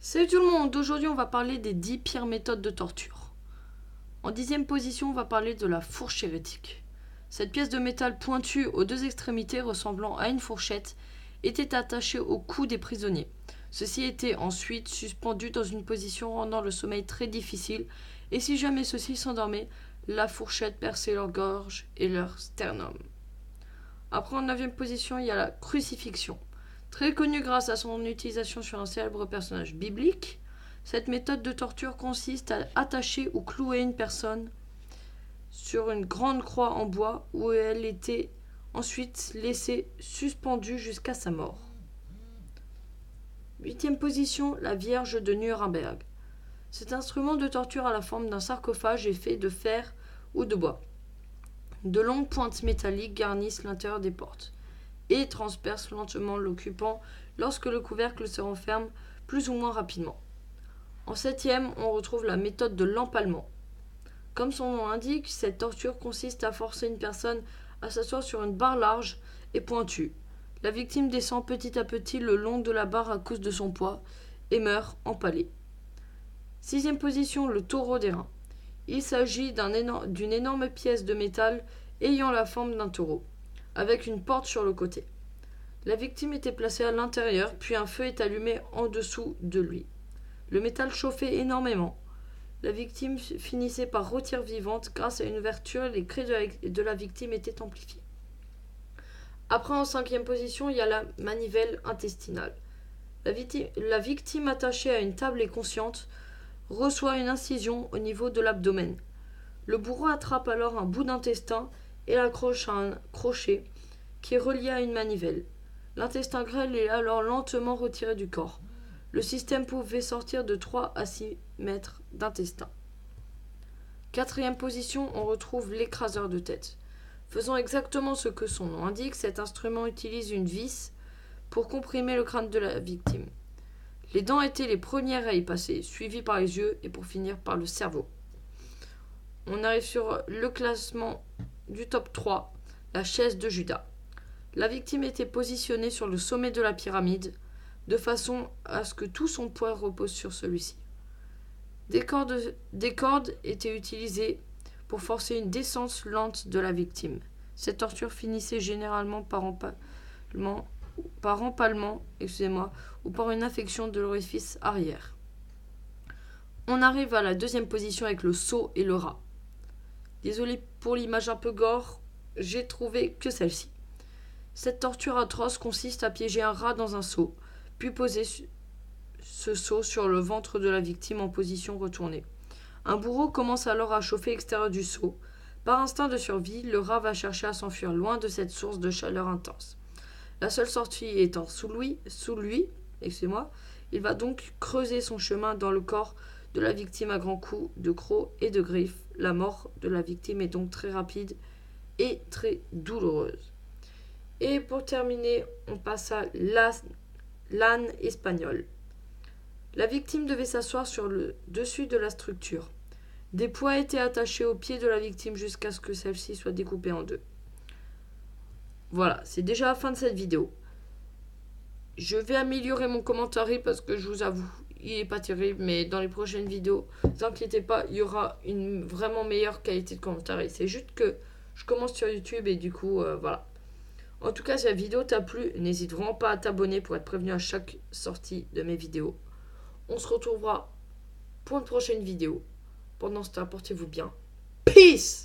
Salut tout le monde, aujourd'hui on va parler des 10 pires méthodes de torture. En 10e position, on va parler de la fourche hérétique. Cette pièce de métal pointue aux deux extrémités ressemblant à une fourchette était attachée au cou des prisonniers. Ceux-ci étaient ensuite suspendus dans une position rendant le sommeil très difficile et si jamais ceux-ci s'endormaient, la fourchette perçait leur gorge et leur sternum. Après en 9e position, il y a la crucifixion. Très connue grâce à son utilisation sur un célèbre personnage biblique, cette méthode de torture consiste à attacher ou clouer une personne sur une grande croix en bois où elle était ensuite laissée suspendue jusqu'à sa mort. 8e position, la Vierge de Nuremberg. Cet instrument de torture a la forme d'un sarcophage est fait de fer ou de bois. De longues pointes métalliques garnissent l'intérieur des portes et transpercent lentement l'occupant lorsque le couvercle se renferme plus ou moins rapidement. En 7e, on retrouve la méthode de l'empalement. Comme son nom l'indique, cette torture consiste à forcer une personne à s'asseoir sur une barre large et pointue. La victime descend petit à petit le long de la barre à cause de son poids et meurt empalée. 6e position, le taureau d'airain. Il s'agit d'une énorme pièce de métal ayant la forme d'un taureau, avec une porte sur le côté. La victime était placée à l'intérieur, puis un feu est allumé en dessous de lui. Le métal chauffait énormément. La victime finissait par rôtir vivante. Grâce à une ouverture, les cris de la victime étaient amplifiés. Après, en 5e position, il y a la manivelle intestinale. La victime attachée à une table et consciente reçoit une incision au niveau de l'abdomen. Le bourreau attrape alors un bout d'intestin et l'accroche à un crochet qui est relié à une manivelle. L'intestin grêle est alors lentement retiré du corps. Le système pouvait sortir de 3 à 6 mètres d'intestin. 4e position, on retrouve l'écraseur de tête. Faisant exactement ce que son nom indique, cet instrument utilise une vis pour comprimer le crâne de la victime. Les dents étaient les premières à y passer, suivies par les yeux et pour finir par le cerveau. On arrive sur le classement du top 3, la chaise de Judas. La victime était positionnée sur le sommet de la pyramide, de façon à ce que tout son poids repose sur celui-ci. Des cordes étaient utilisées pour forcer une descente lente de la victime. Cette torture finissait généralement par empalement, ou par une infection de l'orifice arrière. On arrive à la 2e position avec le seau et le rat. Désolé pour l'image un peu gore, j'ai trouvé que celle-ci. Cette torture atroce consiste à piéger un rat dans un seau, puis poser ce seau sur le ventre de la victime en position retournée. Un bourreau commence alors à chauffer l'extérieur du seau. Par instinct de survie, le rat va chercher à s'enfuir loin de cette source de chaleur intense. La seule sortie étant sous lui, il va donc creuser son chemin dans le corps de la victime à grands coups de crocs et de griffes. La mort de la victime est donc très rapide et très douloureuse. Et pour terminer, on passe à l'âne espagnol. La victime devait s'asseoir sur le dessus de la structure. Des poids étaient attachés aux pieds de la victime jusqu'à ce que celle-ci soit découpée en deux. Voilà, c'est déjà la fin de cette vidéo. Je vais améliorer mon commentaire parce que je vous avoue, il n'est pas terrible, mais dans les prochaines vidéos, ne vous inquiétez pas, il y aura une vraiment meilleure qualité de commentaire. C'est juste que je commence sur YouTube et du coup, voilà. En tout cas, si la vidéo t'a plu, n'hésite vraiment pas à t'abonner pour être prévenu à chaque sortie de mes vidéos. On se retrouvera pour une prochaine vidéo. Pendant ce temps, portez-vous bien. Peace!